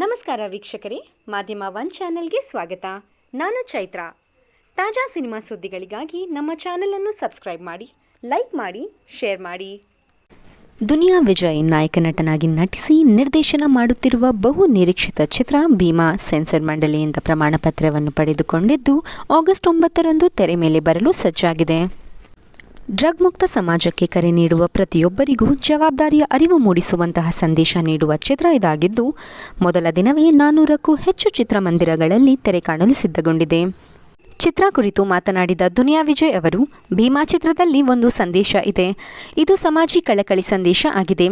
ನಮಸ್ಕಾರ ವೀಕ್ಷಕರೇ, ಮಾಧ್ಯಮ ಒನ್ ಚಾನೆಲ್ಗೆ ಸ್ವಾಗತ. ನಾನು ಚೈತ್ರ. ತಾಜಾ ಸಿನಿಮಾ ಸುದ್ದಿಗಳಿಗಾಗಿ ನಮ್ಮ ಚಾನೆಲನ್ನು ಸಬ್ಸ್ಕ್ರೈಬ್ ಮಾಡಿ, ಲೈಕ್ ಮಾಡಿ, ಶೇರ್ ಮಾಡಿ. ದುನಿಯಾ ವಿಜಯ್ ನಾಯಕ ನಟನಾಗಿ ನಟಿಸಿ ನಿರ್ದೇಶನ ಮಾಡುತ್ತಿರುವ ಬಹು ನಿರೀಕ್ಷಿತ ಚಿತ್ರ ಭೀಮಾ ಸೆನ್ಸರ್ ಮಂಡಳಿಯಿಂದ ಪ್ರಮಾಣ ಪತ್ರವನ್ನು ಪಡೆದುಕೊಂಡಿದ್ದು ಆಗಸ್ಟ್ 9ರಂದು ತೆರೆ ಮೇಲೆ ಬರಲು ಸಜ್ಜಾಗಿದೆ. ಡ್ರಗ್ ಮುಕ್ತ ಸಮಾಜಕ್ಕೆ ಕರೆ ನೀಡುವ ಪ್ರತಿಯೊಬ್ಬರಿಗೂ ಜವಾಬ್ದಾರಿಯ ಅರಿವು ಮೂಡಿಸುವಂತಹ ಸಂದೇಶ ನೀಡುವ ಚಿತ್ರ ಇದಾಗಿದ್ದು, ಮೊದಲ ದಿನವೇ 400ಕ್ಕೂ ಹೆಚ್ಚು ಚಿತ್ರಮಂದಿರಗಳಲ್ಲಿ ತೆರೆ ಕಾಣಲು ಸಿದ್ಧಗೊಂಡಿದೆ. ಚಿತ್ರ ಕುರಿತು ಮಾತನಾಡಿದ ದುನಿಯಾ ವಿಜಯ್ ಅವರು, ಭೀಮಾ ಚಿತ್ರದಲ್ಲಿ ಒಂದು ಸಂದೇಶ ಇದೆ. ಇದು ಸಮಾಜಿ ಕಳಕಳಿ ಸಂದೇಶ ಆಗಿದೆ.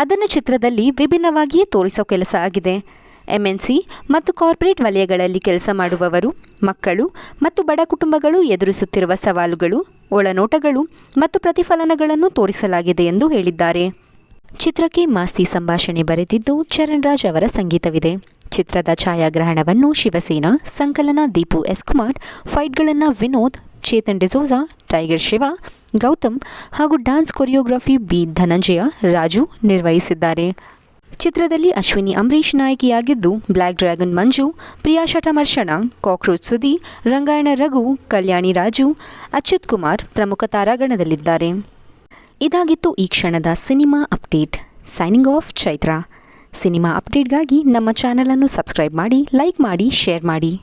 ಅದನ್ನು ಚಿತ್ರದಲ್ಲಿ ವಿಭಿನ್ನವಾಗಿಯೇ ತೋರಿಸೋ ಕೆಲಸ ಆಗಿದೆ. ಎಂಎನ್ಸಿ ಮತ್ತು ಕಾರ್ಪೊರೇಟ್ ವಲಯಗಳಲ್ಲಿ ಕೆಲಸ ಮಾಡುವವರು, ಮಕ್ಕಳು ಮತ್ತು ಬಡ ಕುಟುಂಬಗಳು ಎದುರಿಸುತ್ತಿರುವ ಸವಾಲುಗಳು, ಒಳನೋಟಗಳು ಮತ್ತು ಪ್ರತಿಫಲನಗಳನ್ನು ತೋರಿಸಲಾಗಿದೆ ಎಂದು ಹೇಳಿದ್ದಾರೆ. ಚಿತ್ರಕ್ಕೆ ಮಾಸ್ತಿ ಸಂಭಾಷಣೆ ಬರೆದಿದ್ದು ಚರಣ್ ರಾಜ್ ಅವರ ಸಂಗೀತವಿದೆ. ಚಿತ್ರದ ಛಾಯಾಗ್ರಹಣವನ್ನು ಶಿವಸೇನಾ, ಸಂಕಲನ ದೀಪು ಎಸ್ ಕುಮಾರ್, ಫೈಟ್ಗಳನ್ನು ವಿನೋದ್, ಚೇತನ್ ಡಿಸೋಜಾ, ಟೈಗರ್ ಶಿವ, ಗೌತಮ್ ಹಾಗೂ dance choreography B Dhananjaya Raju ನಿರ್ವಹಿಸಿದ್ದಾರೆ. ಚಿತ್ರದಲ್ಲಿ ಅಶ್ವಿನಿ ಅಂಬರೀಷ್ ನಾಯಕಿಯಾಗಿದ್ದು, Black Dragon Manju, Priya Shatamarshana, Cockroach Sudhi, Rangayana Raghu, Kalyani Raju, Achyuth Kumar ಪ್ರಮುಖ ತಾರಾಗಣದಲ್ಲಿದ್ದಾರೆ. ಇದಾಗಿತ್ತು ಈ ಕ್ಷಣದ cinema update. Signing off Chaitra. Cinema ಅಪ್ಡೇಟ್ಗಾಗಿ ನಮ್ಮ ಚಾನಲನ್ನು ಸಬ್ಸ್ಕ್ರೈಬ್ ಮಾಡಿ, ಲೈಕ್ ಮಾಡಿ, ಶೇರ್ ಮಾಡಿ.